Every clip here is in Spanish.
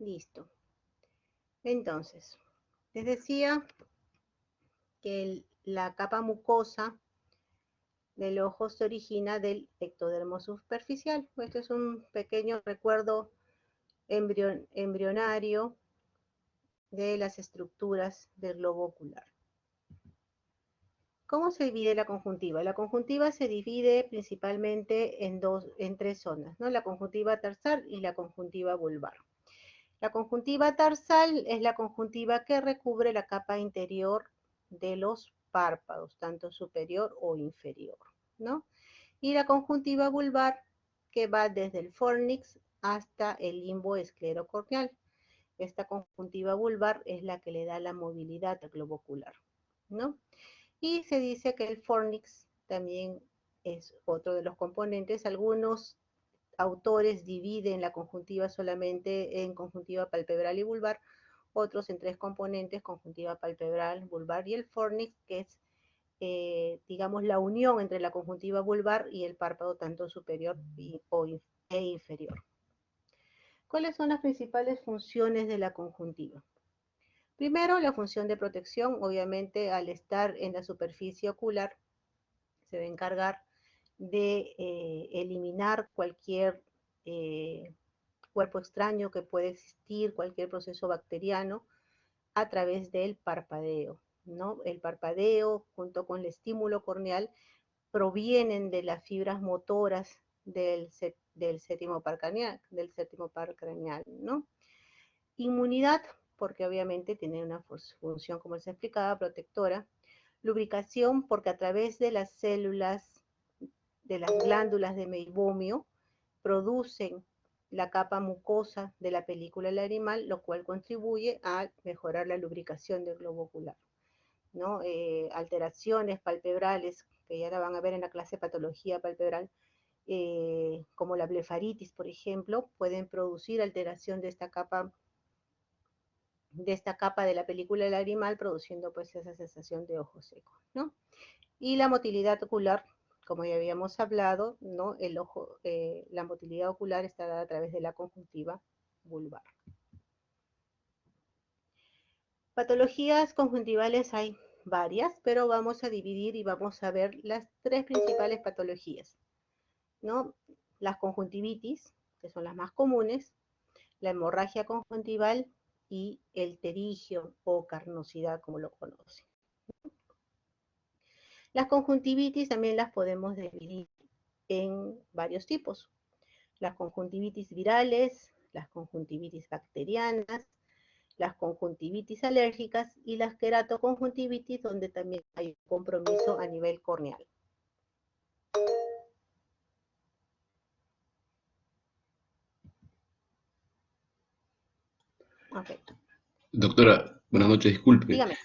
Listo. Entonces, les decía que la capa mucosa del ojo se origina del ectodermo superficial. Este es un pequeño recuerdo embrionario de las estructuras del globo ocular. ¿Cómo se divide la conjuntiva? La conjuntiva se divide principalmente en tres zonas, ¿no? La conjuntiva tarsal y la conjuntiva vulvar. La conjuntiva tarsal es la conjuntiva que recubre la capa interior de los párpados, tanto superior o inferior, ¿no? Y la conjuntiva vulvar que va desde el fornix hasta el limbo esclerocorneal. Esta conjuntiva vulvar es la que le da la movilidad al globo ocular, ¿no? Y se dice que el fornix también es otro de los componentes. Algunos autores dividen la conjuntiva solamente en conjuntiva palpebral y vulvar, otros en tres componentes, conjuntiva palpebral, vulvar y el fornix, que es, digamos, la unión entre la conjuntiva vulvar y el párpado tanto superior e inferior. ¿Cuáles son las principales funciones de la conjuntiva? Primero, la función de protección. Obviamente, al estar en la superficie ocular, se va a encargar de eliminar cualquier cuerpo extraño que puede existir, cualquier proceso bacteriano, a través del parpadeo, ¿no? El parpadeo, junto con el estímulo corneal, provienen de las fibras motoras del séptimo par craneal, ¿no? Inmunidad, porque obviamente tiene una función, como les explicaba, protectora. Lubricación, porque a través de las células, de las glándulas de meibomio, producen la capa mucosa de la película lagrimal, lo cual contribuye a mejorar la lubricación del globo ocular, ¿no? Alteraciones palpebrales, que ya la van a ver en la clase de patología palpebral, como la blefaritis, por ejemplo, pueden producir alteración de esta capa de la película lagrimal, produciendo pues esa sensación de ojo seco, ¿no? Y la motilidad ocular, como ya habíamos hablado, ¿no? La motilidad ocular está dada a través de la conjuntiva vulvar. Patologías conjuntivales hay varias, pero vamos a dividir y vamos a ver las tres principales patologías, ¿no? Las conjuntivitis, que son las más comunes, la hemorragia conjuntival y el terigio o carnosidad, como lo conocen. Las conjuntivitis también las podemos dividir en varios tipos. Las conjuntivitis virales, las conjuntivitis bacterianas, las conjuntivitis alérgicas y las queratoconjuntivitis, donde también hay un compromiso a nivel corneal. Okay. Doctora, buenas noches, disculpe. Dígame.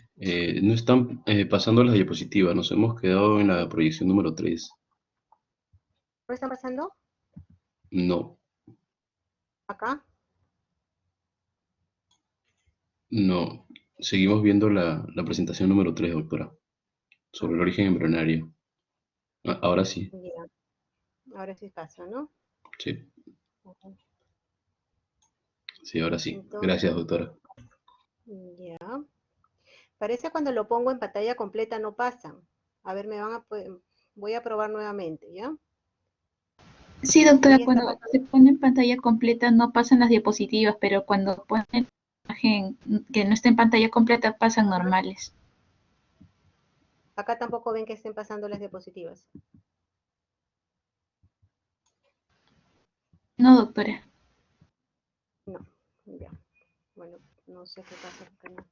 No están pasando las diapositivas, nos hemos quedado en la proyección número 3. ¿Qué está pasando? No, Acá. no. Seguimos viendo la presentación número 3, doctora, sobre el origen embrionario. Ahora sí, Ya. Ahora sí pasa, ¿no? sí, sí, ahora sí. Gracias, Entonces, doctora. ya. Parece cuando lo pongo en pantalla completa no pasan. A ver, voy a probar nuevamente, ¿ya? Sí, doctora, Ahí está cuando pasando. se pone en pantalla completa no pasan las diapositivas, pero cuando pone la imagen que no está en pantalla completa pasan normales. Acá tampoco ven que estén pasando las diapositivas. No, doctora. No, ya. Bueno, no sé qué pasa acá. No.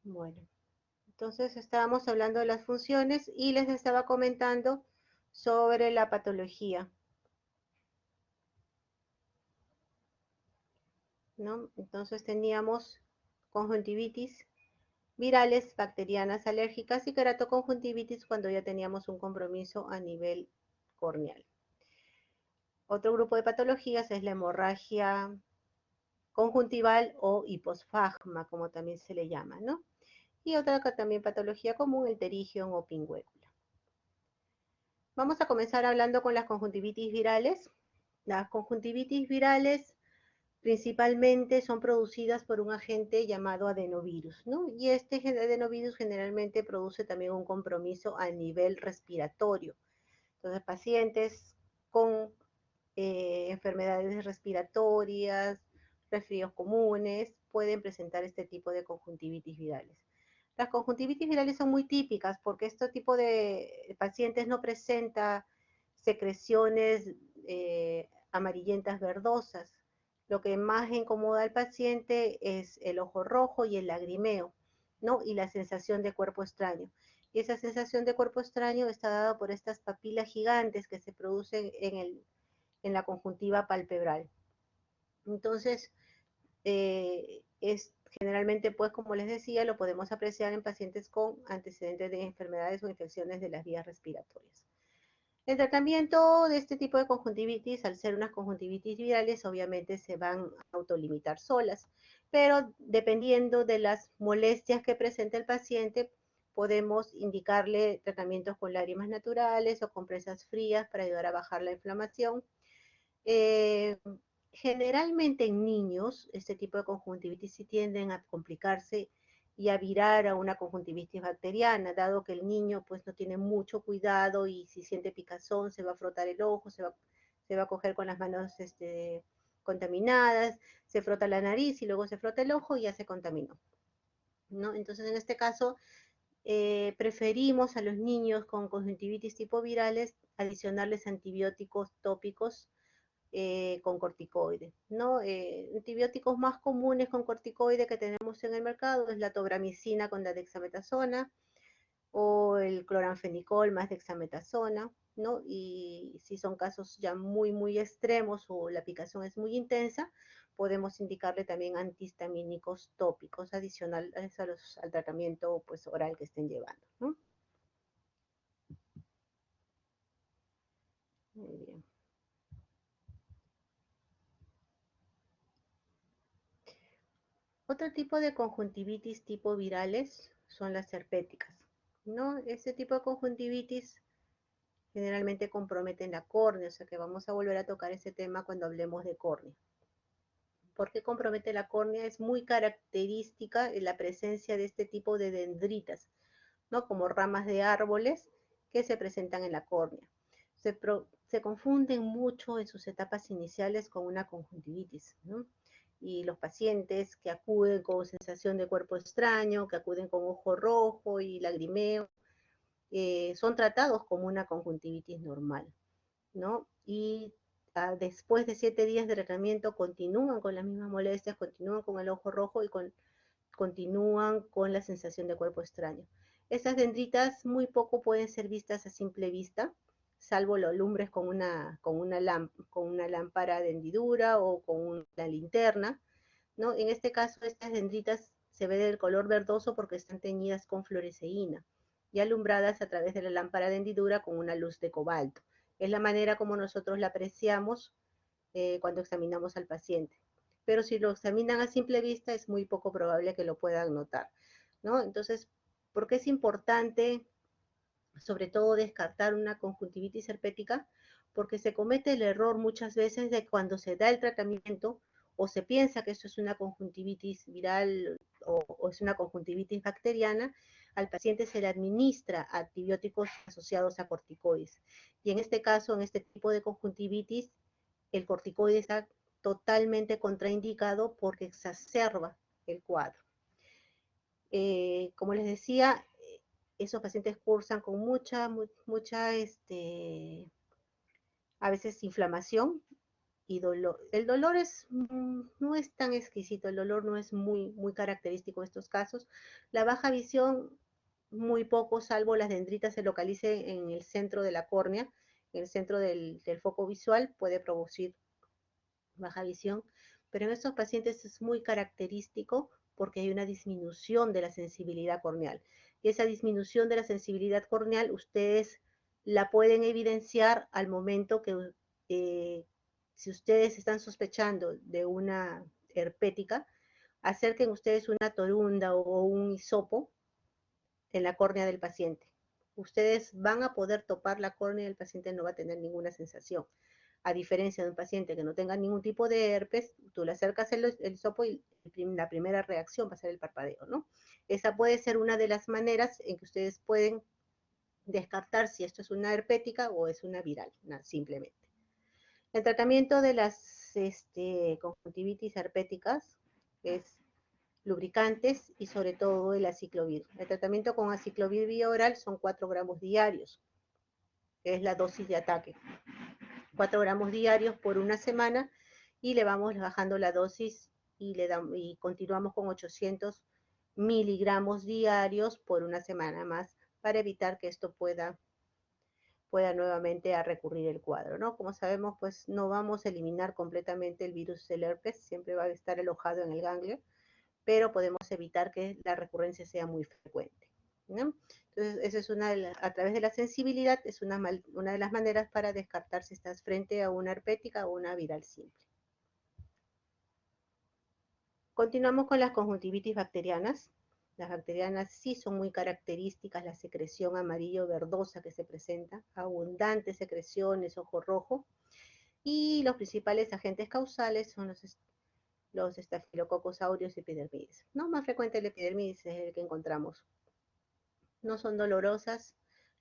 Bueno, entonces estábamos hablando de las funciones y les estaba comentando sobre la patología, ¿no? Entonces teníamos conjuntivitis virales, bacterianas, alérgicas y queratoconjuntivitis cuando ya teníamos un compromiso a nivel corneal. Otro grupo de patologías es la hemorragia conjuntival o hiposfagma, como también se le llama, ¿no? Y otra también patología común, el terigion o pingüécula. Vamos a comenzar hablando con las conjuntivitis virales. Las conjuntivitis virales Principalmente son producidas por un agente llamado adenovirus, ¿no? Y este adenovirus generalmente produce también un compromiso a nivel respiratorio. Entonces, pacientes con enfermedades respiratorias, resfríos comunes, pueden presentar este tipo de conjuntivitis virales. Las conjuntivitis virales son muy típicas porque este tipo de pacientes no presenta secreciones amarillentas verdosas. Lo que más incomoda al paciente es el ojo rojo y el lagrimeo, ¿no? Y la sensación de cuerpo extraño. Y esa sensación de cuerpo extraño está dada por estas papilas gigantes que se producen en la conjuntiva palpebral. Entonces, es generalmente, pues, como les decía, lo podemos apreciar en pacientes con antecedentes de enfermedades o infecciones de las vías respiratorias. El tratamiento de este tipo de conjuntivitis, al ser unas conjuntivitis virales, obviamente se van a autolimitar solas, pero dependiendo de las molestias que presenta el paciente, podemos indicarle tratamientos con lágrimas naturales o compresas frías para ayudar a bajar la inflamación. Eh, Generalmente en niños, este tipo de conjuntivitis sí tienden a complicarse y a virar a una conjuntivitis bacteriana, dado que el niño pues no tiene mucho cuidado y si siente picazón se va a frotar el ojo, se va a coger con las manos contaminadas, se frota la nariz y luego se frota el ojo y ya se contaminó, ¿no? Entonces en este caso preferimos a los niños con conjuntivitis tipo virales adicionarles antibióticos tópicos con corticoides, ¿no? Antibióticos más comunes con corticoides que tenemos en el mercado es la tobramicina con la dexametasona o el cloranfenicol más dexametasona, ¿no? Y si son casos ya muy extremos o la picación es muy intensa, podemos indicarle también antihistamínicos tópicos adicionales al tratamiento pues, oral que estén llevando, ¿no? Muy bien. Otro tipo de conjuntivitis tipo virales son las herpéticas, ¿no? Este tipo de conjuntivitis generalmente comprometen la córnea, o sea que vamos a volver a tocar ese tema cuando hablemos de córnea. ¿Por qué compromete la córnea? Es muy característica la presencia de este tipo de dendritas, ¿no? Como ramas de árboles que se presentan en la córnea. Se confunden mucho en sus etapas iniciales con una conjuntivitis, ¿no? Y los pacientes que acuden con sensación de cuerpo extraño, que acuden con ojo rojo y lagrimeo, son tratados como una conjuntivitis normal, ¿no? Y después de 7 días de tratamiento continúan con las mismas molestias, continúan con el ojo rojo y continúan con la sensación de cuerpo extraño. Estas dendritas muy poco pueden ser vistas a simple vista, salvo lo alumbres con una lámpara de hendidura o con una linterna, ¿no? En este caso, estas dendritas se ven del color verdoso porque están teñidas con fluoresceína y alumbradas a través de la lámpara de hendidura con una luz de cobalto. Es la manera como nosotros la apreciamos cuando examinamos al paciente. Pero si lo examinan a simple vista, es muy poco probable que lo puedan notar, ¿no? Entonces, ¿por qué es importante, sobre todo, descartar una conjuntivitis herpética? Porque se comete el error muchas veces de cuando se da el tratamiento o se piensa que esto es una conjuntivitis viral o es una conjuntivitis bacteriana, al paciente se le administra antibióticos asociados a corticoides. Y en este caso, en este tipo de conjuntivitis, el corticoide está totalmente contraindicado porque exacerba el cuadro. Como les decía, esos pacientes cursan con mucha a veces inflamación y dolor. El dolor no es tan exquisito, el dolor no es muy característico de estos casos. La baja visión, muy poco, salvo las dendritas se localicen en el centro de la córnea, en el centro del foco visual, puede producir baja visión, pero en estos pacientes es muy característico porque hay una disminución de la sensibilidad corneal. Y esa disminución de la sensibilidad corneal ustedes la pueden evidenciar al momento que si ustedes están sospechando de una herpética, acerquen ustedes una torunda o un hisopo en la córnea del paciente. Ustedes van a poder topar la córnea y el paciente no va a tener ninguna sensación. A diferencia de un paciente que no tenga ningún tipo de herpes, tú le acercas el hisopo y la primera reacción va a ser el parpadeo, ¿no? Esa puede ser una de las maneras en que ustedes pueden descartar si esto es una herpética o es una viral, simplemente. El tratamiento de las conjuntivitis herpéticas es lubricantes y sobre todo el aciclovir. El tratamiento con aciclovir vía oral son 4 gramos diarios, que es la dosis de ataque. 4 gramos diarios por una semana y le vamos bajando la dosis y continuamos con 800 miligramos diarios por una semana más para evitar que esto pueda nuevamente a recurrir el cuadro, ¿no? Como sabemos, pues no vamos a eliminar completamente el virus del herpes, siempre va a estar alojado en el ganglio, pero podemos evitar que la recurrencia sea muy frecuente, ¿no? Entonces, esa es a través de la sensibilidad, es una de las maneras para descartar si estás frente a una herpética o una viral simple. Continuamos con las conjuntivitis bacterianas. Las bacterianas sí son muy características, la secreción amarillo verdosa que se presenta, abundantes secreciones, ojo rojo, y los principales agentes causales son los estafilococos aureus y epidermidis. No, más frecuente el epidermidis es el que encontramos. No son dolorosas,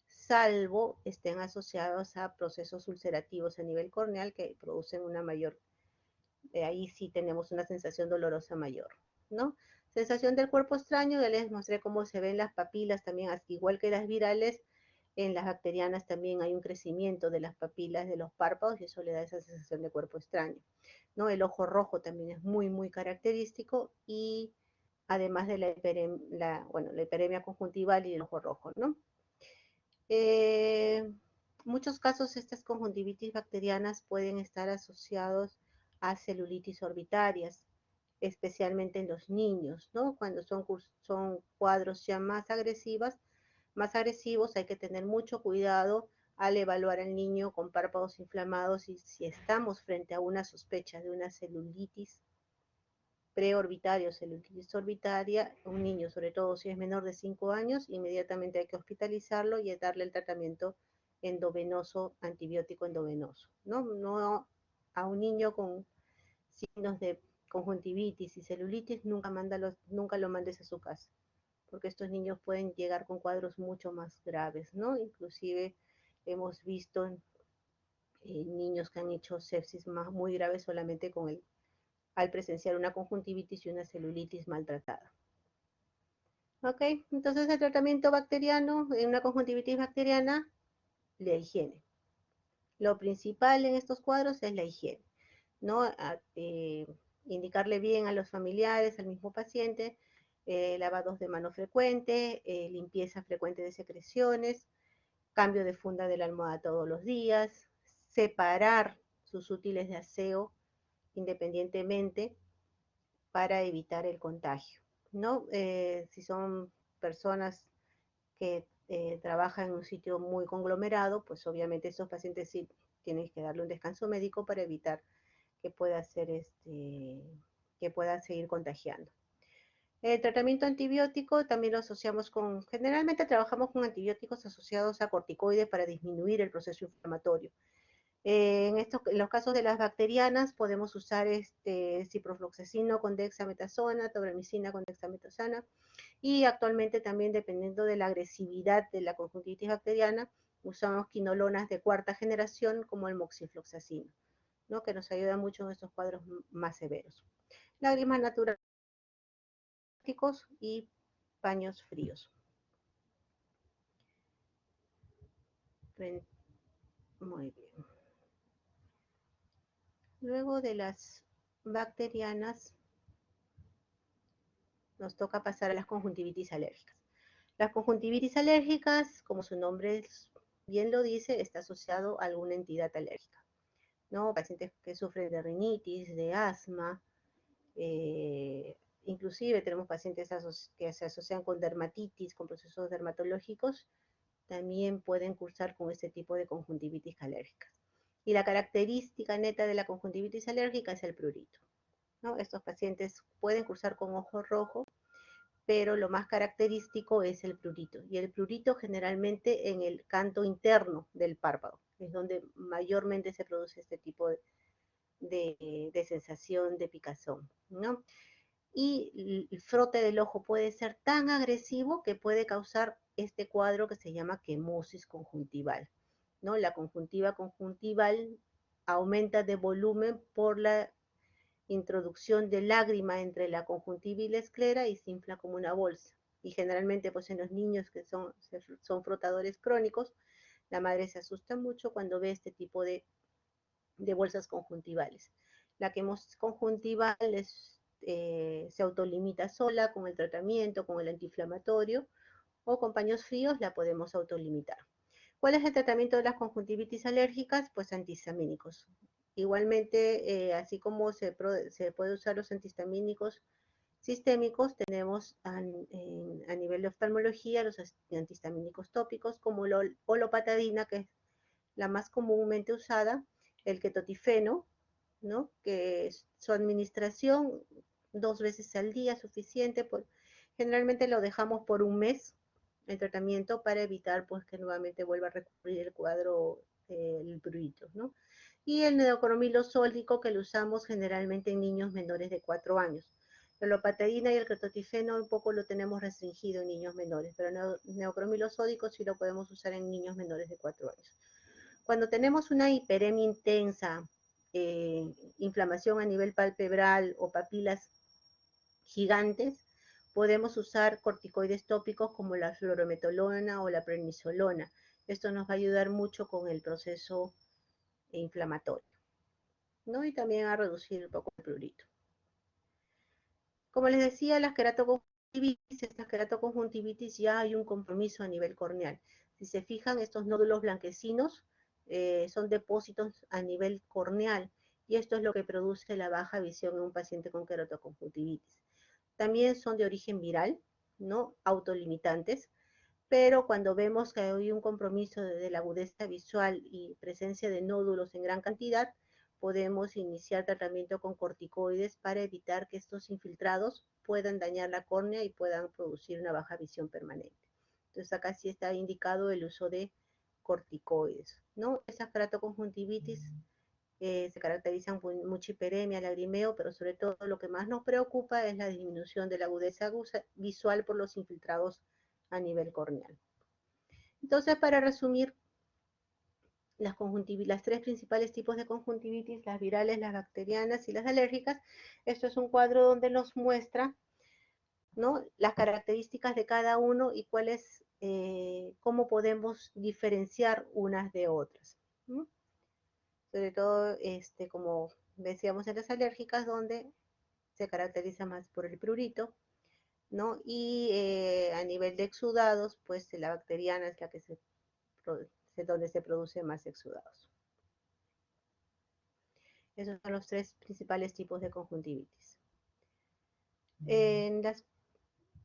salvo estén asociados a procesos ulcerativos a nivel corneal que producen una mayor, ahí sí tenemos una sensación dolorosa mayor, ¿no? Sensación del cuerpo extraño, ya les mostré cómo se ven las papilas también, igual que las virales, en las bacterianas también hay un crecimiento de las papilas de los párpados y eso le da esa sensación de cuerpo extraño, ¿no? El ojo rojo también es muy, muy característico y además de la hiperemia conjuntival y el ojo rojo, ¿no? Muchos casos estas conjuntivitis bacterianas pueden estar asociados a celulitis orbitarias, especialmente en los niños, ¿no? Cuando son cuadros ya más agresivos, hay que tener mucho cuidado al evaluar al niño con párpados inflamados y si estamos frente a una sospecha de una celulitis preorbitaria o celulitis orbitaria, un niño, sobre todo si es menor de 5 años, inmediatamente hay que hospitalizarlo y darle el tratamiento endovenoso, antibiótico endovenoso, ¿no? No a un niño con signos de conjuntivitis y celulitis, nunca lo mandes a su casa, porque estos niños pueden llegar con cuadros mucho más graves, ¿no? Inclusive hemos visto niños que han hecho sepsis muy graves solamente al presenciar una conjuntivitis y una celulitis maltratada. ¿Ok? Entonces el tratamiento bacteriano en una conjuntivitis bacteriana, la higiene. Lo principal en estos cuadros es la higiene, ¿no? Indicarle bien a los familiares, al mismo paciente, lavados de mano frecuente, limpieza frecuente de secreciones, cambio de funda de la almohada todos los días, separar sus útiles de aseo independientemente para evitar el contagio, ¿no? Si son personas que trabajan en un sitio muy conglomerado, pues obviamente esos pacientes sí tienen que darle un descanso médico para evitar que pueda seguir contagiando. El tratamiento antibiótico también lo asociamos generalmente trabajamos con antibióticos asociados a corticoides para disminuir el proceso inflamatorio. En los casos de las bacterianas podemos usar ciprofloxacino con dexametasona, tobramicina con dexametasona y actualmente también dependiendo de la agresividad de la conjuntivitis bacteriana usamos quinolonas de 4ª generación como el moxifloxacino, ¿no? Que nos ayuda mucho en estos cuadros más severos. Lágrimas naturales y paños fríos. Muy bien. Luego de las bacterianas, nos toca pasar a las conjuntivitis alérgicas. Las conjuntivitis alérgicas, como su nombre bien lo dice, está asociado a alguna entidad alérgica, ¿no? Pacientes que sufren de rinitis, de asma, inclusive tenemos pacientes que se asocian con dermatitis, con procesos dermatológicos, también pueden cursar con este tipo de conjuntivitis alérgicas. Y la característica neta de la conjuntivitis alérgica es el prurito, ¿no? Estos pacientes pueden cursar con ojo rojo, pero lo más característico es el prurito. Y el prurito generalmente en el canto interno del párpado, es donde mayormente se produce este tipo de sensación de picazón, ¿no? Y el frote del ojo puede ser tan agresivo que puede causar este cuadro que se llama quemosis conjuntival, ¿no? La conjuntiva conjuntival aumenta de volumen por la introducción de lágrima entre la conjuntiva y la esclera y se infla como una bolsa. Y generalmente pues en los niños que son frotadores crónicos, la madre se asusta mucho cuando ve este tipo de bolsas conjuntivales. La quemosis conjuntival se autolimita sola con el tratamiento, con el antiinflamatorio o con paños fríos la podemos autolimitar. ¿Cuál es el tratamiento de las conjuntivitis alérgicas? Pues antihistamínicos. Igualmente, así como se puede usar los antihistamínicos sistémicos, tenemos a nivel de oftalmología los antihistamínicos tópicos como la olopatadina, que es la más comúnmente usada, el ketotifeno, ¿no? Que su administración 2 veces al día es suficiente. Generalmente lo dejamos por un mes el tratamiento para evitar pues que nuevamente vuelva a recurrir el cuadro, el prurito, ¿no? Y el neocromilo sódico que lo usamos generalmente en niños menores de 4 años. La olopatadina y el ketotifeno un poco lo tenemos restringido en niños menores, pero el neocromilo sódico sí lo podemos usar en niños menores de 4 años. Cuando tenemos una hiperemia intensa, inflamación a nivel palpebral o papilas gigantes, podemos usar corticoides tópicos como la fluorometolona o la prednisolona. Esto nos va a ayudar mucho con el proceso inflamatorio, ¿no? Y también a reducir un poco el prurito. Como les decía, las queratoconjuntivitis ya hay un compromiso a nivel corneal. Si se fijan, estos nódulos blanquecinos son depósitos a nivel corneal y esto es lo que produce la baja visión en un paciente con queratoconjuntivitis. También son de origen viral, ¿no? Autolimitantes, pero cuando vemos que hay un compromiso de la agudeza visual y presencia de nódulos en gran cantidad, podemos iniciar tratamiento con corticoides para evitar que estos infiltrados puedan dañar la córnea y puedan producir una baja visión permanente. Entonces acá sí está indicado el uso de corticoides, ¿no? Esas queratoconjuntivitis se caracterizan por mucha hiperemia, lagrimeo, pero sobre todo lo que más nos preocupa es la disminución de la agudeza visual por los infiltrados a nivel corneal. Entonces, para resumir, las 3 principales tipos de conjuntivitis, las virales, las bacterianas y las alérgicas, esto es un cuadro donde nos muestra, ¿no?, las características de cada uno y cómo podemos diferenciar unas de otras, ¿no? Sobre todo, como decíamos en las alérgicas, donde se caracteriza más por el prurito, ¿no? Y a nivel de exudados, pues la bacteriana es la que donde se produce más exudados. Esos son los 3 principales tipos de conjuntivitis.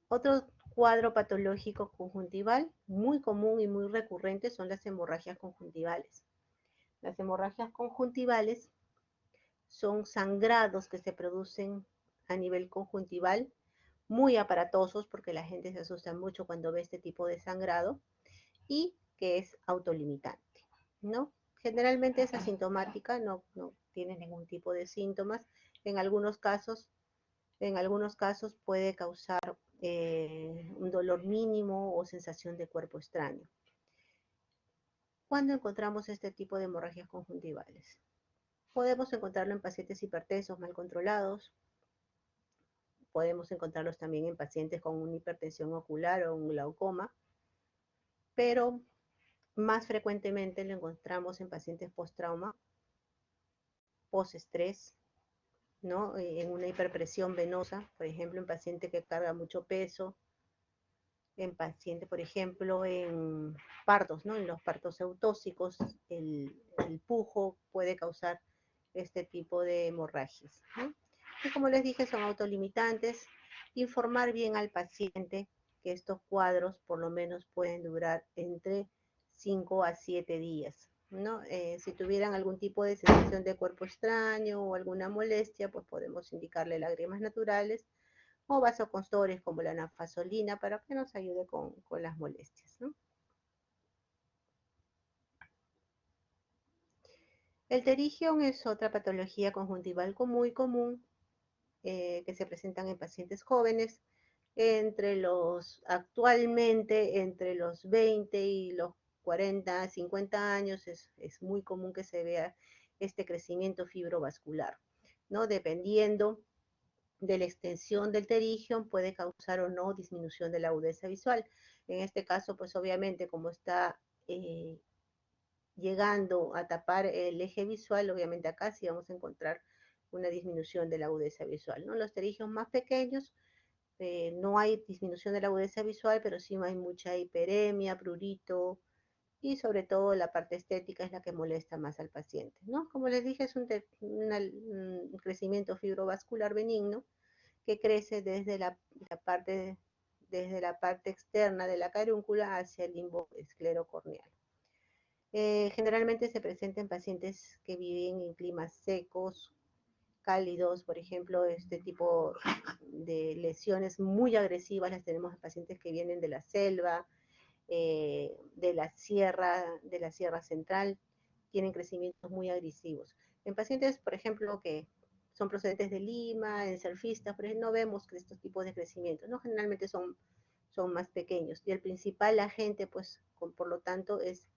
Otro cuadro patológico conjuntival muy común y muy recurrente son las hemorragias conjuntivales. Las hemorragias conjuntivales son sangrados que se producen a nivel conjuntival, muy aparatosos porque la gente se asusta mucho cuando ve este tipo de sangrado y que es autolimitante, ¿no? Generalmente es asintomática, no tiene ningún tipo de síntomas. En algunos casos puede causar un dolor mínimo o sensación de cuerpo extraño. ¿Cuándo encontramos este tipo de hemorragias conjuntivales? Podemos encontrarlo en pacientes hipertensos mal controlados, podemos encontrarlos también en pacientes con una hipertensión ocular o un glaucoma, pero más frecuentemente lo encontramos en pacientes post-trauma, post-estrés, ¿no? En una hiperpresión venosa, por ejemplo, en paciente que carga mucho peso, en paciente, por ejemplo, en partos, ¿no? En los partos eutóxicos, el pujo puede causar este tipo de hemorragias, ¿no? Y como les dije, son autolimitantes. Informar bien al paciente que estos cuadros por lo menos pueden durar entre 5 a 7 días, ¿no? Si tuvieran algún tipo de sensación de cuerpo extraño o alguna molestia, pues podemos indicarle lágrimas naturales o vasoconstrictores como la nafazolina para que nos ayude con las molestias, ¿no? El pterigium es otra patología conjuntival muy común que se presentan en pacientes jóvenes actualmente entre los 20 y los 40, 50 años es muy común que se vea este crecimiento fibrovascular, ¿no? Dependiendo de la extensión del pterigium puede causar o no disminución de la agudeza visual. En este caso, pues obviamente como está llegando a tapar el eje visual, obviamente acá sí vamos a encontrar una disminución de la agudeza visual, ¿no? Los pterigios más pequeños no hay disminución de la agudeza visual, pero sí hay mucha hiperemia, prurito, y sobre todo la parte estética es la que molesta más al paciente, ¿no? Como les dije, es un crecimiento fibrovascular benigno que crece desde la parte externa de la carúncula hacia el limbo esclerocorneal. Generalmente se presenta en pacientes que viven en climas secos, cálidos, por ejemplo, este tipo de lesiones muy agresivas las tenemos en pacientes que vienen de la selva, de la sierra central, tienen crecimientos muy agresivos. En pacientes, por ejemplo, que son procedentes de Lima, en surfistas, por ejemplo, no vemos estos tipos de crecimientos, ¿no? Generalmente son más pequeños. Y el principal agente, pues, por lo tanto, es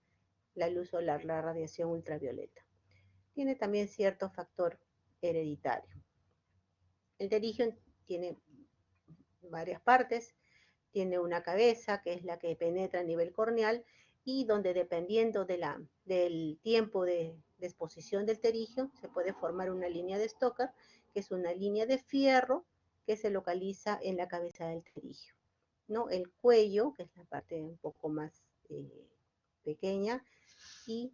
la luz solar, la radiación ultravioleta. Tiene también cierto factor hereditario. El pterigium tiene varias partes, tiene una cabeza que es la que penetra a nivel corneal y donde dependiendo del tiempo de exposición del pterigium se puede formar una línea de Stoker, que es una línea de fierro que se localiza en la cabeza del pterigium, ¿no? El cuello, que es la parte un poco más pequeña, y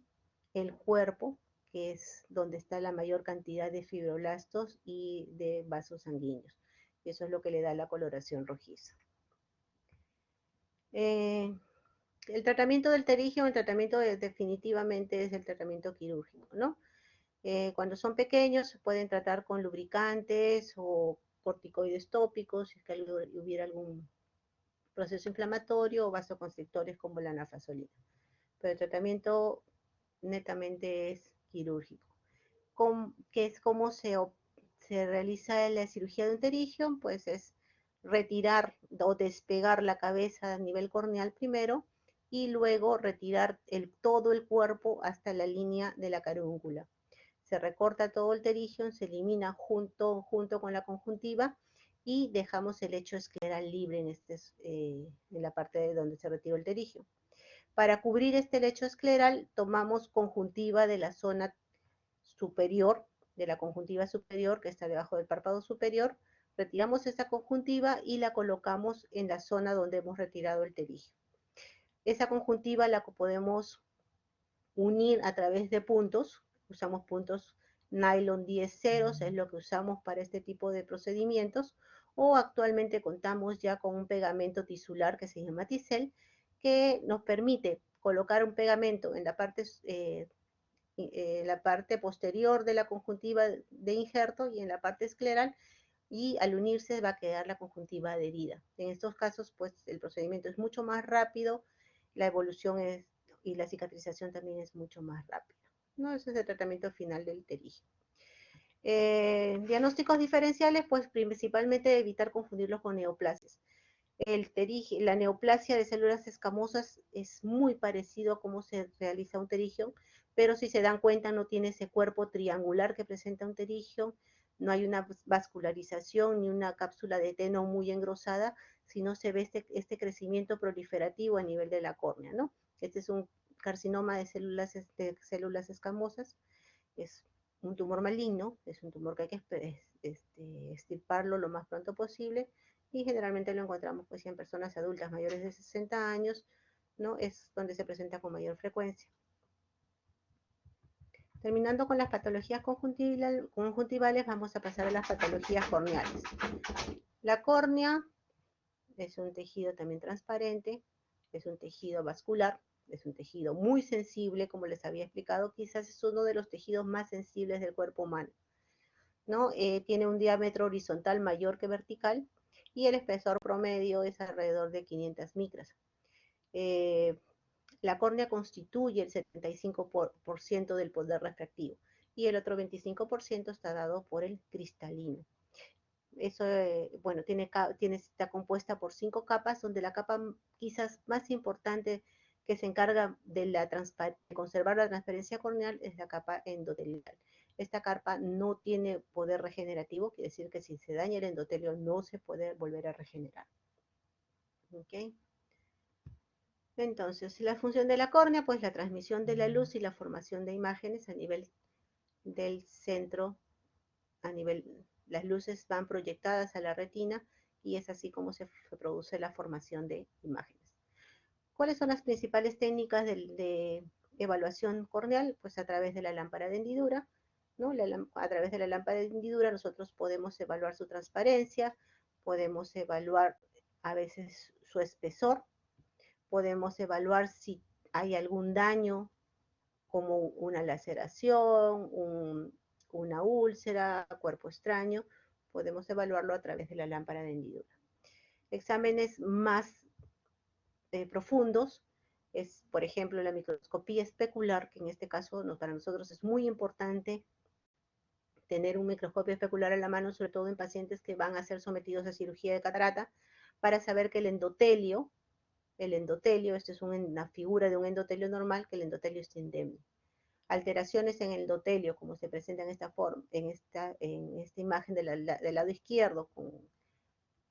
el cuerpo, que es donde está la mayor cantidad de fibroblastos y de vasos sanguíneos. Y eso es lo que le da la coloración rojiza. El tratamiento del pterigium, definitivamente es el tratamiento quirúrgico, ¿no? Cuando son pequeños se pueden tratar con lubricantes o corticoides tópicos, si es que hubiera algún proceso inflamatorio o vasoconstrictores como la nafazolina. Pero el tratamiento netamente es quirúrgico. ¿Qué es cómo se realiza la cirugía de un pterigium? Pues es retirar o despegar la cabeza a nivel corneal primero y luego retirar todo el cuerpo hasta la línea de la carúncula. Se recorta todo el pterigium, se elimina junto con la conjuntiva y dejamos el lecho escleral libre en la parte de donde se retiró el pterigium. Para cubrir este lecho escleral tomamos conjuntiva de la zona superior, de la conjuntiva superior que está debajo del párpado superior, retiramos esa conjuntiva y la colocamos en la zona donde hemos retirado el pterigium. Esa conjuntiva la podemos unir a través de puntos, usamos puntos nylon 10 ceros, es lo que usamos para este tipo de procedimientos, o actualmente contamos ya con un pegamento tisular que se llama Tisel, que nos permite colocar un pegamento en la parte posterior de la conjuntiva de injerto y en la parte escleral, y al unirse va a quedar la conjuntiva adherida. En estos casos, pues el procedimiento es mucho más rápido, la evolución y la cicatrización también es mucho más rápida, ¿no? Ese es el tratamiento final del pterigium. Diagnósticos diferenciales, pues principalmente evitar confundirlos con neoplasias. La neoplasia de células escamosas es muy parecido a cómo se realiza un pterigium, pero si se dan cuenta no tiene ese cuerpo triangular que presenta un pterigium, no hay una vascularización ni una cápsula de teno muy engrosada, sino se ve este crecimiento proliferativo a nivel de la córnea, ¿no? Este es un carcinoma de células escamosas, es un tumor maligno, es un tumor que hay que extirparlo lo más pronto posible, y generalmente lo encontramos pues en personas adultas mayores de 60 años, ¿no? Es donde se presenta con mayor frecuencia. Terminando con las patologías conjuntivales, vamos a pasar a las patologías corneales. La córnea es un tejido también transparente, es un tejido vascular, es un tejido muy sensible, como les había explicado, quizás es uno de los tejidos más sensibles del cuerpo humano, ¿no? Tiene un diámetro horizontal mayor que vertical y el espesor promedio es alrededor de 500 micras. La córnea constituye el 75% del poder refractivo y el otro 25% está dado por el cristalino. Eso, bueno, está compuesta por 5 capas, donde la capa quizás más importante que se encarga de conservar la transparencia corneal es la capa endotelial. Esta capa no tiene poder regenerativo, quiere decir que si se daña el endotelio no se puede volver a regenerar. ¿Okay? Entonces, la función de la córnea, pues la transmisión de la luz y la formación de imágenes a nivel del centro, las luces van proyectadas a la retina y es así como se produce la formación de imágenes. ¿Cuáles son las principales técnicas de evaluación corneal? Pues a través de la lámpara de hendidura, ¿no? A través de la lámpara de hendidura nosotros podemos evaluar su transparencia, podemos evaluar a veces su espesor, podemos evaluar si hay algún daño como una laceración, una úlcera, cuerpo extraño, podemos evaluarlo a través de la lámpara de hendidura. Exámenes más profundos es, por ejemplo, la microscopía especular, que en este caso para nosotros es muy importante tener un microscopio especular a la mano, sobre todo en pacientes que van a ser sometidos a cirugía de catarata, para saber que el endotelio, esta es una figura de un endotelio normal, que el endotelio es indemne. Alteraciones en el endotelio, como se presenta en esta forma, en esta imagen del lado izquierdo,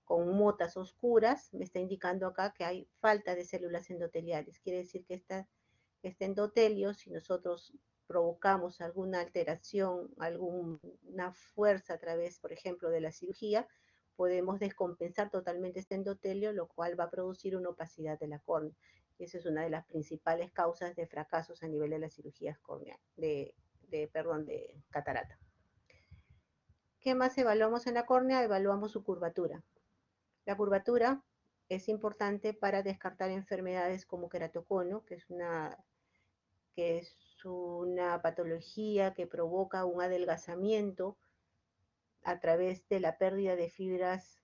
con motas oscuras, me está indicando acá que hay falta de células endoteliales. Quiere decir que este endotelio, si nosotros provocamos alguna alteración, alguna fuerza a través, por ejemplo, de la cirugía, podemos descompensar totalmente este endotelio, lo cual va a producir una opacidad de la córnea. Y esa es una de las principales causas de fracasos a nivel de las cirugías corneales, de catarata. ¿Qué más evaluamos en la córnea? Evaluamos su curvatura. La curvatura es importante para descartar enfermedades como queratocono, que es una patología que provoca un adelgazamiento a través de la pérdida de fibras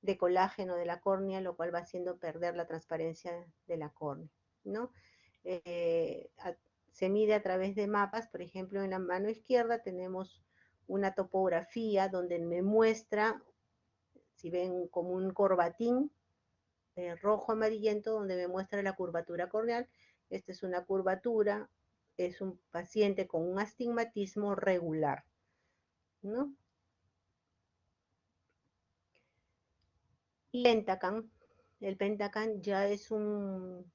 de colágeno de la córnea, lo cual va haciendo perder la transparencia de la córnea, ¿no? Se mide a través de mapas, por ejemplo, en la mano izquierda tenemos una topografía donde me muestra, si ven, como un corbatín rojo amarillento, donde me muestra la curvatura corneal. Esta es una curvatura, es un paciente con un astigmatismo regular, ¿no? Y el Pentacan ya es un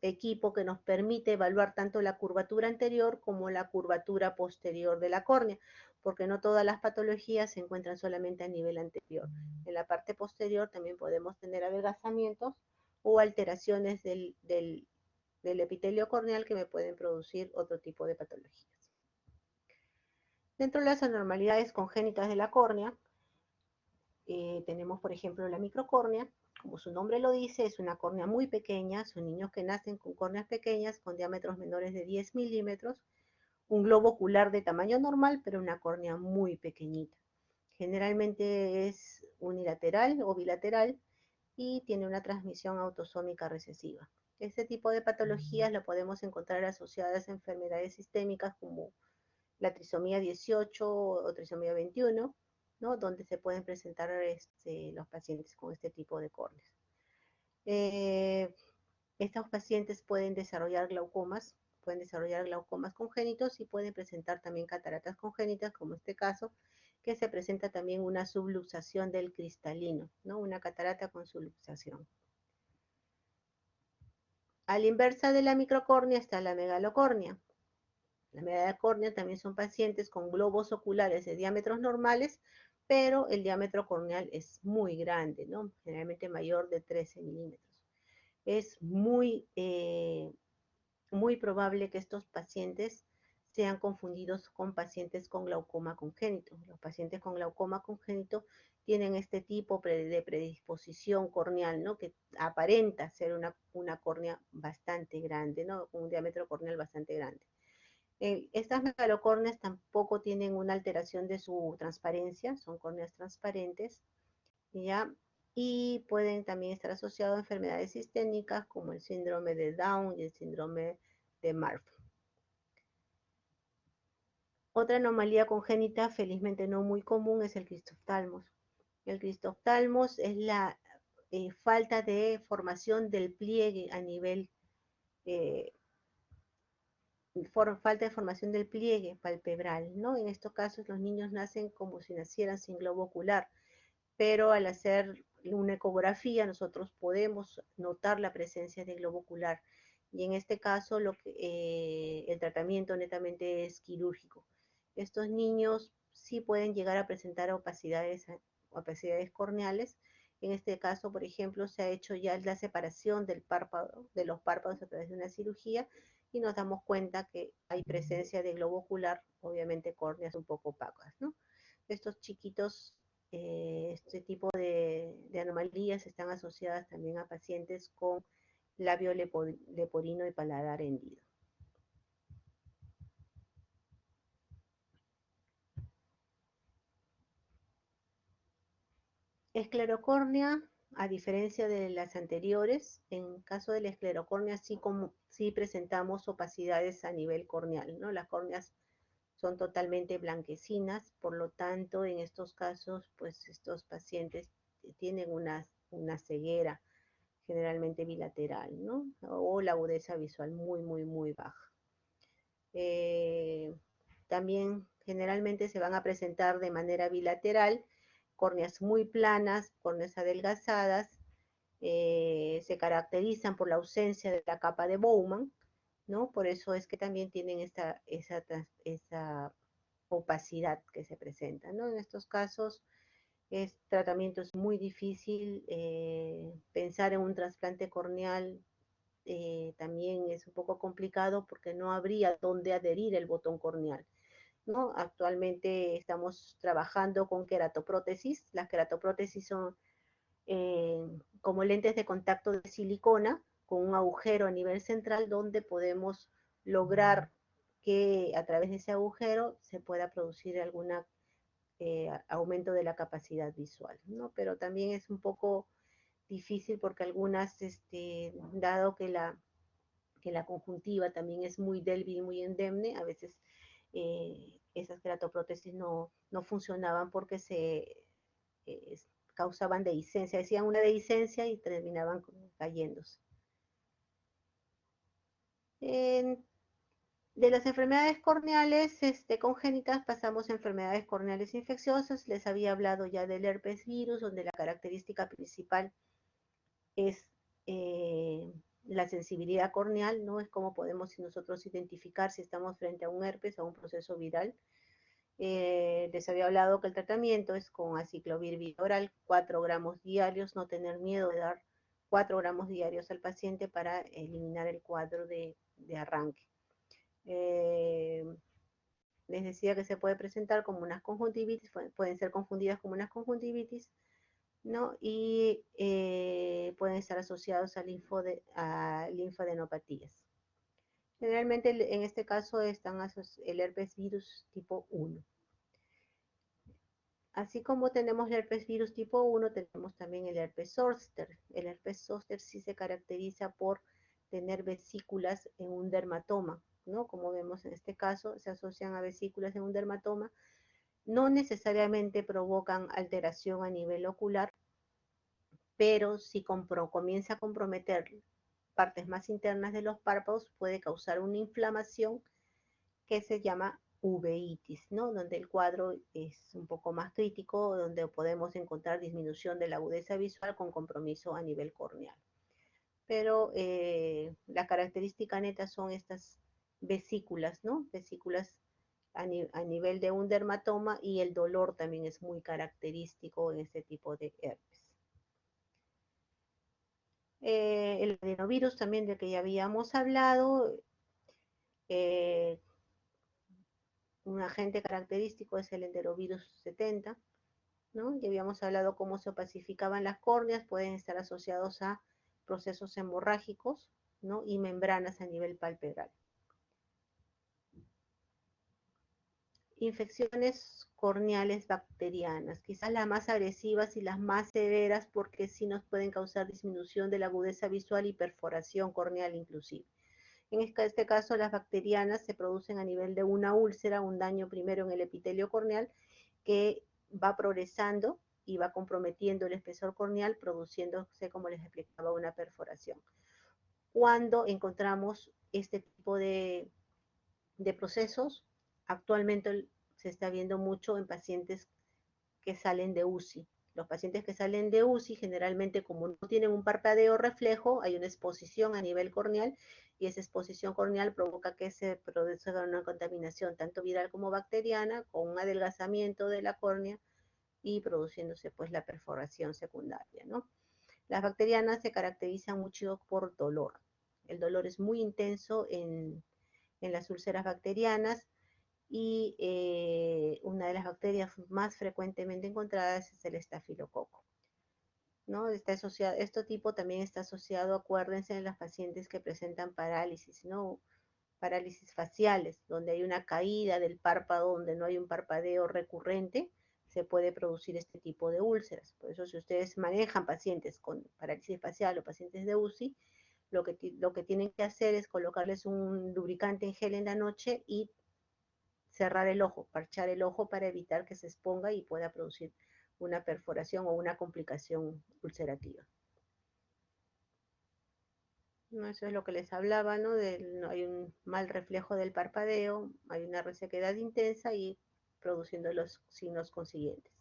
equipo que nos permite evaluar tanto la curvatura anterior como la curvatura posterior de la córnea, porque no todas las patologías se encuentran solamente a nivel anterior. En la parte posterior también podemos tener adelgazamientos o alteraciones del epitelio corneal que me pueden producir otro tipo de patologías. Dentro de las anormalidades congénitas de la córnea, tenemos, por ejemplo, la microcórnea. Como su nombre lo dice, es una córnea muy pequeña, son niños que nacen con córneas pequeñas, con diámetros menores de 10 milímetros, un globo ocular de tamaño normal, pero una córnea muy pequeñita. Generalmente es unilateral o bilateral y tiene una transmisión autosómica recesiva. Este tipo de patologías la podemos encontrar asociadas a enfermedades sistémicas como la trisomía 18 o trisomía 21, ¿no? Donde se pueden presentar los pacientes con este tipo de córneas. Estos pacientes pueden desarrollar glaucomas congénitos y pueden presentar también cataratas congénitas, como este caso, que se presenta también una subluxación del cristalino, ¿no? Una catarata con subluxación. A la inversa de la microcórnea está la megalocórnea. La megalocórnea también son pacientes con globos oculares de diámetros normales, pero el diámetro corneal es muy grande, ¿no? Generalmente mayor de 13 milímetros. Es muy probable que estos pacientes sean confundidos con pacientes con glaucoma congénito. Los pacientes con glaucoma congénito tienen este tipo de predisposición corneal, ¿no? Que aparenta ser una córnea bastante grande, ¿no? Un diámetro corneal bastante grande. Estas megalocórneas tampoco tienen una alteración de su transparencia, son córneas transparentes, ¿ya? Y pueden también estar asociados a enfermedades sistémicas como el síndrome de Down y el síndrome de Marfan. Otra anomalía congénita, felizmente no muy común, es el cristoftalmos. El cristoftalmos es la falta de formación del pliegue a nivel, falta de formación del pliegue palpebral, ¿no? En estos casos los niños nacen como si nacieran sin globo ocular, pero al hacer una ecografía nosotros podemos notar la presencia de globo ocular. Y en este caso el tratamiento netamente es quirúrgico. Estos niños sí pueden llegar a presentar opacidades corneales. En este caso, por ejemplo, se ha hecho ya la separación del párpado, de los párpados a través de una cirugía y nos damos cuenta que hay presencia de globo ocular, obviamente córneas un poco opacas, ¿no? Estos chiquitos, este tipo de anomalías están asociadas también a pacientes con labio leporino y paladar hendido. Esclerocornia, a diferencia de las anteriores, en caso de la esclerocornia sí presentamos opacidades a nivel corneal, ¿no? Las córneas son totalmente blanquecinas, por lo tanto, en estos casos, pues estos pacientes tienen una ceguera generalmente bilateral, ¿no? O la agudeza visual muy, muy, muy baja. También generalmente se van a presentar de manera bilateral, córneas muy planas, córneas adelgazadas, se caracterizan por la ausencia de la capa de Bowman, ¿no? Por eso es que también tienen esa opacidad que se presenta, ¿no? En estos casos, tratamiento es muy difícil, pensar en un trasplante corneal también es un poco complicado porque no habría dónde adherir el botón corneal, ¿no? Actualmente estamos trabajando con queratoprótesis. Las queratoprótesis son como lentes de contacto de silicona con un agujero a nivel central donde podemos lograr que a través de ese agujero se pueda producir algún aumento de la capacidad visual, ¿no? Pero también es un poco difícil porque algunas, dado que la conjuntiva también es muy débil y muy endemne, a veces esas queratoprótesis no funcionaban porque eh, causaban dehiscencia, decían una dehiscencia y terminaban cayéndose. De las enfermedades corneales congénitas pasamos a enfermedades corneales infecciosas. Les había hablado ya del herpes virus, donde la característica principal es la sensibilidad corneal, ¿no? Es como podemos nosotros identificar si estamos frente a un herpes o a un proceso viral. Les había hablado que el tratamiento es con aciclovir vía oral, 4 gramos diarios, no tener miedo de dar 4 gramos diarios al paciente para eliminar el cuadro de arranque. Les decía que se puede presentar como unas conjuntivitis, pueden ser confundidas como unas conjuntivitis, ¿no? Y pueden estar asociados a linfadenopatías. Generalmente en este caso están el herpes virus tipo 1. Así como tenemos el herpes virus tipo 1, tenemos también el herpes zóster. El herpes zóster sí se caracteriza por tener vesículas en un dermatoma, ¿no? Como vemos en este caso, se asocian a vesículas en un dermatoma. No necesariamente provocan alteración a nivel ocular, pero si comienza a comprometer partes más internas de los párpados, puede causar una inflamación que se llama uveitis, ¿no? Donde el cuadro es un poco más crítico, donde podemos encontrar disminución de la agudeza visual con compromiso a nivel corneal. Pero la característica neta son estas vesículas, ¿no? Vesículas a nivel de un dermatoma, y el dolor también es muy característico en este tipo de herpes. El adenovirus también, del que ya habíamos hablado, un agente característico es el enterovirus 70, ¿no? Ya habíamos hablado cómo se opacificaban las córneas, pueden estar asociados a procesos hemorrágicos, ¿no? Y membranas a nivel palpebral. infecciones corneales bacterianas, quizás las más agresivas y las más severas porque sí nos pueden causar disminución de la agudeza visual y perforación corneal inclusive. En este caso, las bacterianas se producen a nivel de una úlcera, un daño primero en el epitelio corneal que va progresando y va comprometiendo el espesor corneal, produciéndose, como les explicaba, una perforación. Cuando encontramos este tipo de procesos, actualmente se está viendo mucho en pacientes que salen de UCI. Los pacientes que salen de UCI generalmente, como no tienen un parpadeo reflejo, hay una exposición a nivel corneal y esa exposición corneal provoca que se produzca una contaminación tanto viral como bacteriana, con un adelgazamiento de la córnea y produciéndose pues la perforación secundaria, ¿no? Las bacterianas se caracterizan mucho por dolor. El dolor es muy intenso en las úlceras bacterianas y una de las bacterias más frecuentemente encontradas es el estafilococo, ¿no? Está asociado, este tipo también está asociado, acuérdense, en las pacientes que presentan parálisis, ¿no? Parálisis faciales, donde hay una caída del párpado, donde no hay un parpadeo recurrente, se puede producir este tipo de úlceras. Por eso, si ustedes manejan pacientes con parálisis facial o pacientes de UCI, lo que tienen que hacer es colocarles un lubricante en gel en la noche y cerrar el ojo, parchar el ojo para evitar que se exponga y pueda producir una perforación o una complicación ulcerativa. ¿No? Eso es lo que les hablaba, ¿no? No hay un mal reflejo del parpadeo, hay una resequedad intensa y produciendo los signos consiguientes.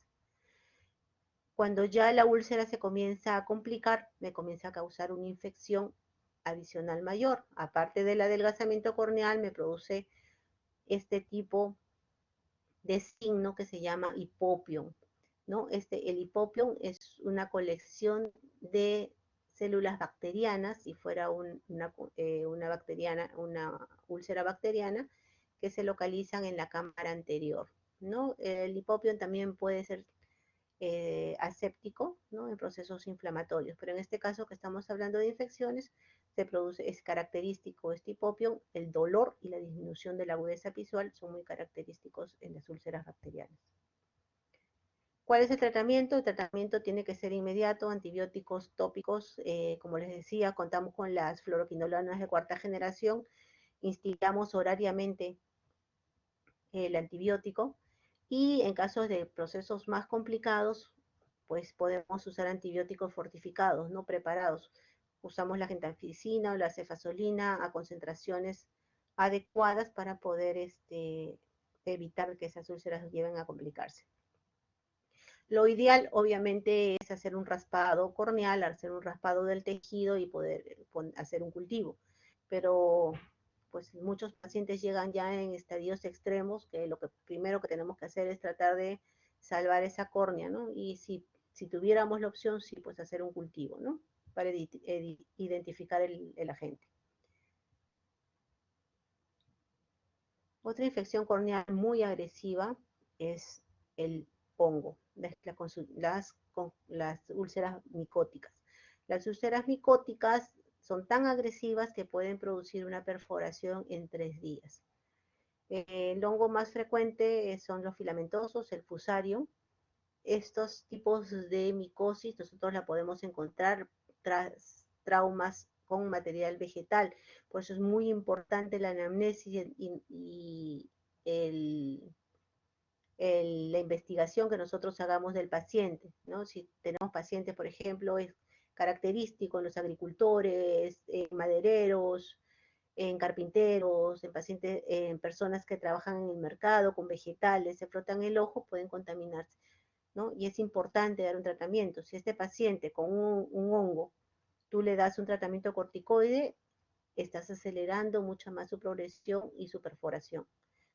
Cuando ya la úlcera se comienza a complicar, me comienza a causar una infección adicional mayor. Aparte del adelgazamiento corneal, me produce este tipo de signo que se llama hipopión, ¿no? El hipopión es una colección de células bacterianas, si fuera una bacteriana, una úlcera bacteriana, que se localizan en la cámara anterior, ¿no? El hipopión también puede ser aséptico, ¿no? En procesos inflamatorios, pero en este caso que estamos hablando de infecciones, es característico este hipopión, el dolor y la disminución de la agudeza visual son muy característicos en las úlceras bacterianas. ¿Cuál es el tratamiento? El tratamiento tiene que ser inmediato, antibióticos tópicos, como les decía, contamos con las fluoroquinolonas de cuarta generación, instigamos horariamente el antibiótico y en casos de procesos más complicados, pues podemos usar antibióticos fortificados, no preparados. Usamos la gentamicina o la cefazolina a concentraciones adecuadas para poder evitar que esas úlceras lleguen a complicarse. Lo ideal, obviamente, es hacer un raspado corneal, hacer un raspado del tejido y poder hacer un cultivo. Pero pues muchos pacientes llegan ya en estadios extremos, que lo que primero que tenemos que hacer es tratar de salvar esa córnea, ¿no? Y si tuviéramos la opción, sí, pues hacer un cultivo, ¿no? Para identificar el agente. Otra infección corneal muy agresiva es el hongo, las úlceras micóticas. Las úlceras micóticas son tan agresivas que pueden producir una perforación en 3 días. El hongo más frecuente son los filamentosos, el fusario. Estos tipos de micosis nosotros la podemos encontrar tras traumas con material vegetal. Por eso es muy importante la anamnesis y la investigación que nosotros hagamos del paciente, ¿no? Si tenemos pacientes, por ejemplo, es característico en los agricultores, en madereros, en carpinteros, en pacientes, en personas que trabajan en el mercado con vegetales, se frotan el ojo, pueden contaminarse, ¿no? Y es importante dar un tratamiento. Si este paciente con un hongo, tú le das un tratamiento corticoide, estás acelerando mucho más su progresión y su perforación.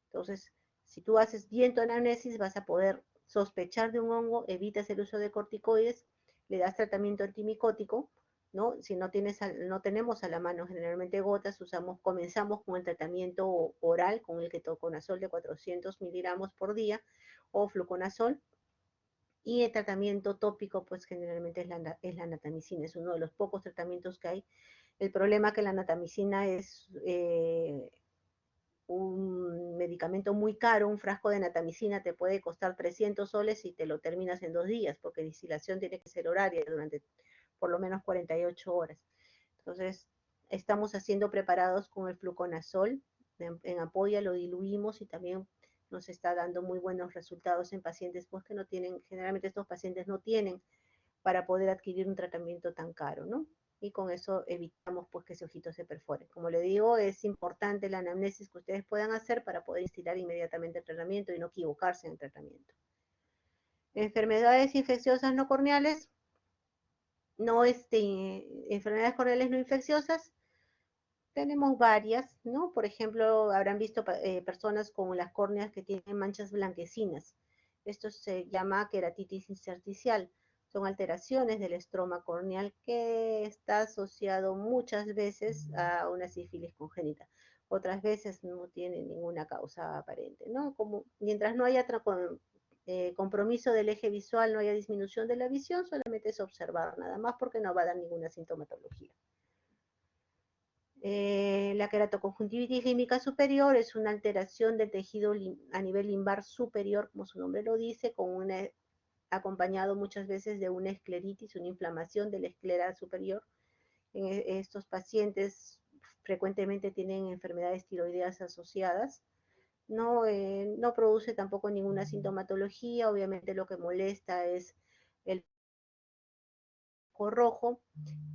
Entonces, si tú haces bien tu anamnesis, vas a poder sospechar de un hongo, evitas el uso de corticoides, le das tratamiento antimicótico, ¿no? Si no tenemos a la mano generalmente gotas, comenzamos con el tratamiento oral, con el ketoconazol de 400 miligramos por día, o fluconazol, y el tratamiento tópico, pues generalmente es la natamicina, es uno de los pocos tratamientos que hay. El problema es que la natamicina es un medicamento muy caro, un frasco de natamicina te puede costar 300 soles y te lo terminas en 2 días, porque la destilación tiene que ser horaria durante por lo menos 48 horas. Entonces, estamos haciendo preparados con el fluconazol, en ampolla lo diluimos y también nos está dando muy buenos resultados en pacientes pues, que no tienen, generalmente estos pacientes no tienen para poder adquirir un tratamiento tan caro, ¿no? Y con eso evitamos pues que ese ojito se perfore. Como le digo, es importante la anamnesis que ustedes puedan hacer para poder instilar inmediatamente el tratamiento y no equivocarse en el tratamiento. Enfermedades infecciosas no corneales, enfermedades corneales no infecciosas, tenemos varias, ¿no? Por ejemplo, habrán visto personas con las córneas que tienen manchas blanquecinas. Esto se llama queratitis intersticial. Son alteraciones del estroma corneal que está asociado muchas veces a una sífilis congénita. Otras veces no tiene ninguna causa aparente, ¿no? Como, mientras no haya compromiso del eje visual, no haya disminución de la visión, solamente es observar nada más porque no va a dar ninguna sintomatología. La queratoconjuntivitis límbica superior es una alteración del tejido a nivel limbar superior, como su nombre lo dice, acompañado muchas veces de una escleritis, una inflamación de la esclera superior. En estos pacientes frecuentemente tienen enfermedades tiroideas asociadas. No produce tampoco ninguna sintomatología, obviamente lo que molesta es el ojo rojo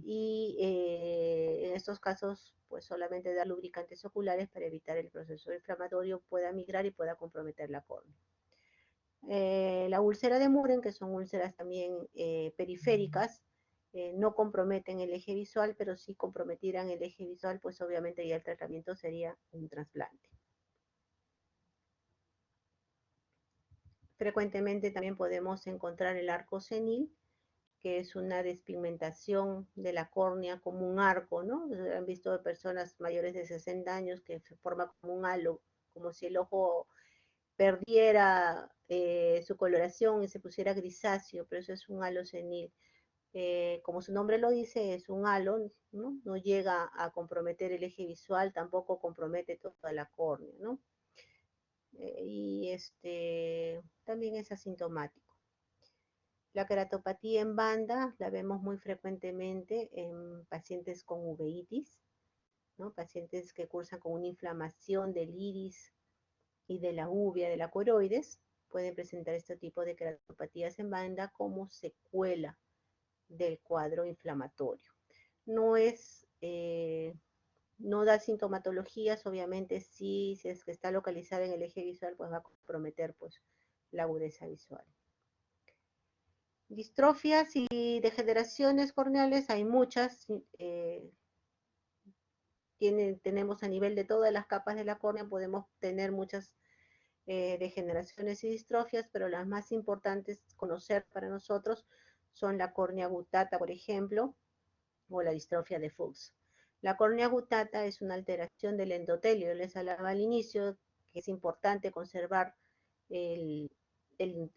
y en estos casos pues solamente dar lubricantes oculares para evitar el proceso inflamatorio pueda migrar y pueda comprometer la córnea. La úlcera de Muren, que son úlceras también periféricas, no comprometen el eje visual, pero si comprometieran el eje visual, pues obviamente ya el tratamiento sería un trasplante. Frecuentemente también podemos encontrar el arco senil, que es una despigmentación de la córnea como un arco, ¿no? Han visto personas mayores de 60 años que se forma como un halo, como si el ojo perdiera su coloración y se pusiera grisáceo, pero eso es un halo senil. Como su nombre lo dice, es un halo, ¿no? No llega a comprometer el eje visual, tampoco compromete toda la córnea, ¿no? Y también es asintomático. La queratopatía en banda la vemos muy frecuentemente en pacientes con uveitis, ¿no? Pacientes que cursan con una inflamación del iris y de la uvea, de la coroides, pueden presentar este tipo de queratopatías en banda como secuela del cuadro inflamatorio. No da sintomatologías, obviamente sí, si es que está localizada en el eje visual, pues va a comprometer pues, la agudeza visual. Distrofias y degeneraciones corneales hay muchas. Tenemos a nivel de todas las capas de la córnea, podemos tener muchas degeneraciones y distrofias, pero las más importantes conocer para nosotros son la córnea gutata, por ejemplo, o la distrofia de Fuchs. La córnea gutata es una alteración del endotelio. Les hablaba al inicio que es importante conservar el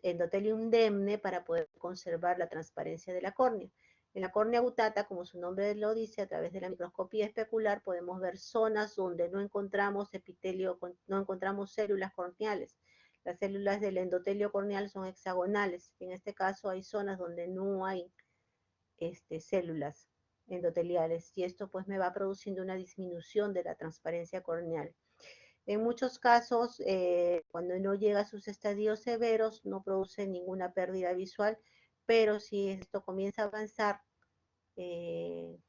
endotelio indemne para poder conservar la transparencia de la córnea. En la córnea gutata, como su nombre lo dice, a través de la microscopía especular podemos ver zonas donde no encontramos epitelio, no encontramos células corneales. Las células del endotelio corneal son hexagonales. En este caso hay zonas donde no hay células endoteliales y esto pues me va produciendo una disminución de la transparencia corneal. En muchos casos, cuando no llega a sus estadios severos, no produce ninguna pérdida visual, pero si esto comienza a avanzar, el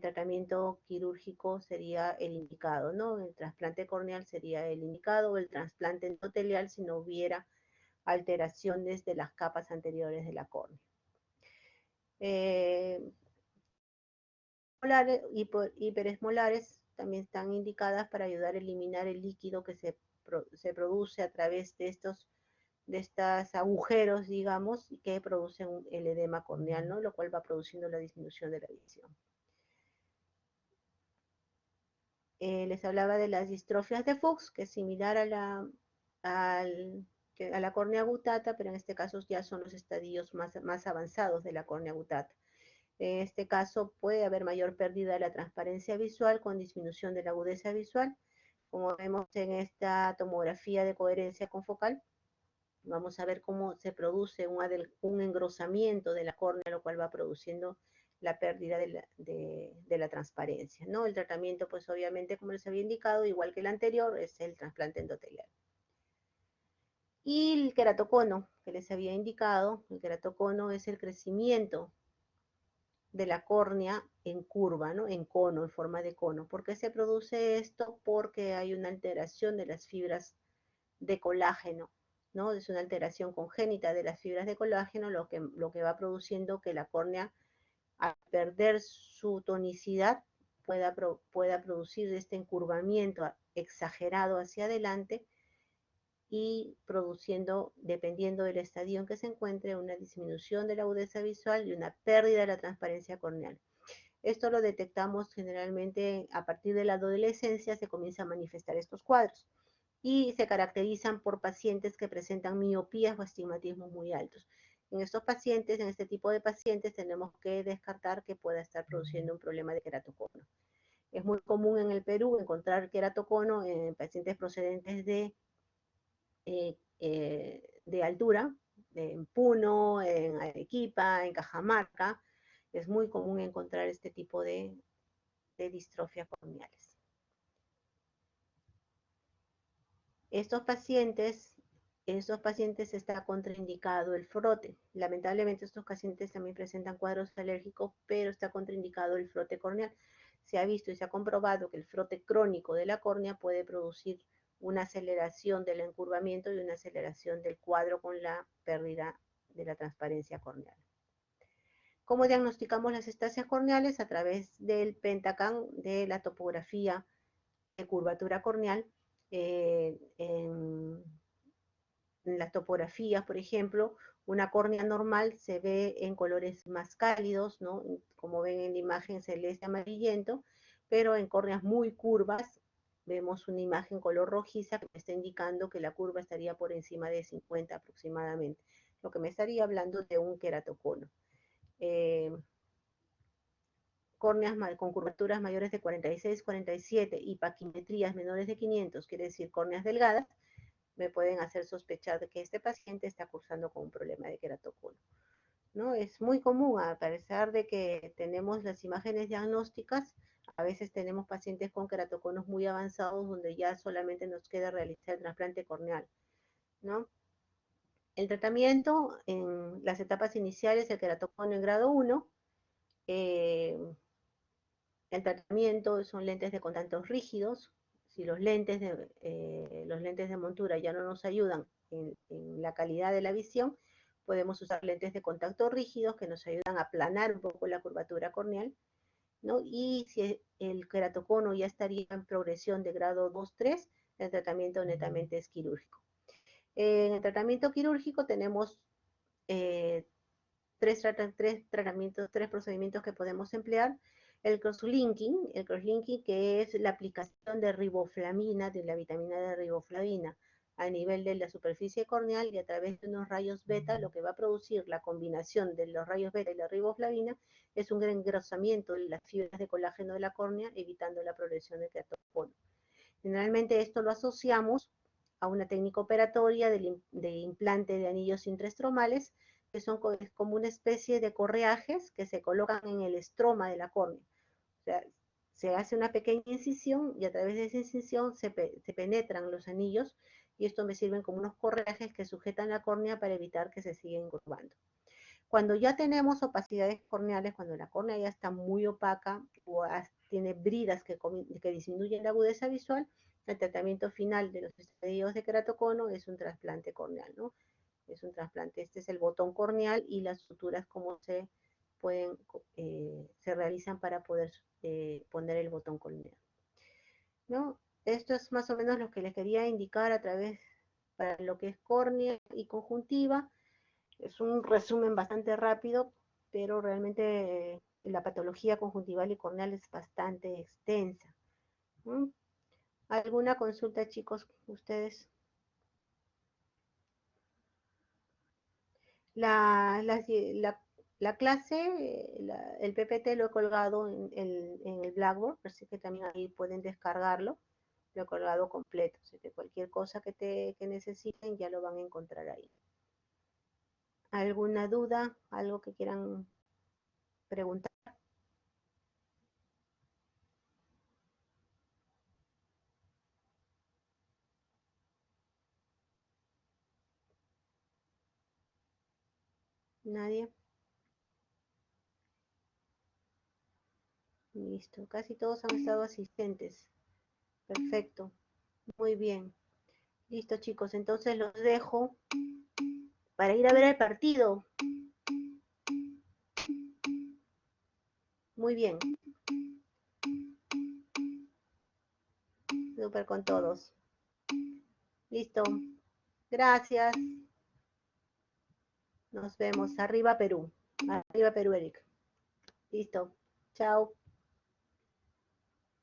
tratamiento quirúrgico sería el indicado, ¿no? El trasplante corneal sería el indicado, o el trasplante endotelial si no hubiera alteraciones de las capas anteriores de la córnea. Hiperesmolares también están indicadas para ayudar a eliminar el líquido que se produce a través de estos agujeros, digamos, y que producen el edema corneal, ¿no? Lo cual va produciendo la disminución de la visión. Les hablaba de las distrofias de Fuchs, que es similar a la córnea gutata, pero en este caso ya son los estadios más avanzados de la córnea gutata. En este caso puede haber mayor pérdida de la transparencia visual con disminución de la agudeza visual. Como vemos en esta tomografía de coherencia confocal, vamos a ver cómo se produce un engrosamiento de la córnea, lo cual va produciendo la pérdida de la transparencia, ¿no? El tratamiento, pues obviamente, como les había indicado, igual que el anterior, es el trasplante endotelial. Y el queratocono, que les había indicado, el queratocono es el crecimiento de la córnea en curva, ¿no? En cono, en forma de cono. ¿Por qué se produce esto? Porque hay una alteración de las fibras de colágeno, ¿no? Es una alteración congénita de las fibras de colágeno, lo que va produciendo que la córnea, al perder su tonicidad, pueda producir este encurvamiento exagerado hacia adelante y produciendo, dependiendo del estadio en que se encuentre, una disminución de la agudeza visual y una pérdida de la transparencia corneal. Esto lo detectamos generalmente a partir de la adolescencia, se comienzan a manifestar estos cuadros y se caracterizan por pacientes que presentan miopías o astigmatismos muy altos. En estos pacientes, en este tipo de pacientes, tenemos que descartar que pueda estar produciendo un problema de queratocono. Es muy común en el Perú encontrar queratocono en pacientes procedentes de altura, en Puno, en Arequipa, en Cajamarca. Es muy común encontrar este tipo de distrofias corneales. Estos pacientes está contraindicado el frote. Lamentablemente estos pacientes también presentan cuadros alérgicos, pero está contraindicado el frote corneal. Se ha visto y se ha comprobado que el frote crónico de la córnea puede producir una aceleración del encurvamiento y una aceleración del cuadro con la pérdida de la transparencia corneal. ¿Cómo diagnosticamos las estasias corneales? A través del Pentacan, de la topografía de curvatura corneal. En las topografías, por ejemplo, una córnea normal se ve en colores más cálidos, ¿no? Como ven en la imagen celeste amarillento, pero en córneas muy curvas vemos una imagen color rojiza que me está indicando que la curva estaría por encima de 50 aproximadamente, lo que me estaría hablando de un queratocono. Córneas con curvaturas mayores de 46, 47 y paquimetrías menores de 500, quiere decir córneas delgadas, me pueden hacer sospechar de que este paciente está cursando con un problema de queratocono, ¿no? Es muy común, a pesar de que tenemos las imágenes diagnósticas, a veces tenemos pacientes con queratoconos muy avanzados donde ya solamente nos queda realizar el trasplante corneal, ¿no? El tratamiento en las etapas iniciales, el queratocono en grado 1, el tratamiento son lentes de contacto rígidos. Si los lentes de montura ya no nos ayudan en la calidad de la visión, podemos usar lentes de contacto rígidos que nos ayudan a aplanar un poco la curvatura corneal, ¿no? Y si el queratocono ya estaría en progresión de grado 2-3, el tratamiento netamente es quirúrgico. En el tratamiento quirúrgico tenemos tres procedimientos que podemos emplear. El crosslinking que es la aplicación de riboflavina, de la vitamina de riboflavina, a nivel de la superficie corneal y a través de unos rayos beta, lo que va a producir la combinación de los rayos beta y la riboflavina es un engrosamiento de las fibras de colágeno de la córnea, evitando la progresión del queratocono. Generalmente esto lo asociamos a una técnica operatoria de implante de anillos intraestromales, que son como una especie de correajes que se colocan en el estroma de la córnea. O sea, se hace una pequeña incisión y a través de esa incisión se penetran los anillos y esto me sirven como unos correajes que sujetan la córnea para evitar que se siga encorvando. Cuando ya tenemos opacidades corneales, cuando la córnea ya está muy opaca o tiene bridas que disminuyen la agudeza visual, el tratamiento final de los estadios de queratocono es un trasplante corneal, ¿no? Es un trasplante, este es el botón corneal y las suturas como se realizan para poder poner el botón corneal, ¿no? Esto es más o menos lo que les quería indicar a través para lo que es córnea y conjuntiva. Es un resumen bastante rápido, pero realmente la patología conjuntival y corneal es bastante extensa. ¿Mm? ¿Alguna consulta, chicos, ustedes? La clase, el PPT lo he colgado en el Blackboard, así que también ahí pueden descargarlo lo he colgado completo. Así que cualquier cosa que necesiten ya lo van a encontrar ahí. ¿Alguna duda? ¿Algo que quieran preguntar? ¿Nadie? Listo. Casi todos han estado asistentes. Perfecto. Muy bien. Listo, chicos. Entonces los dejo para ir a ver el partido. Muy bien. Súper con todos. Listo. Gracias. Nos vemos. Arriba Perú. Arriba Perú, Eric. Listo. Chao.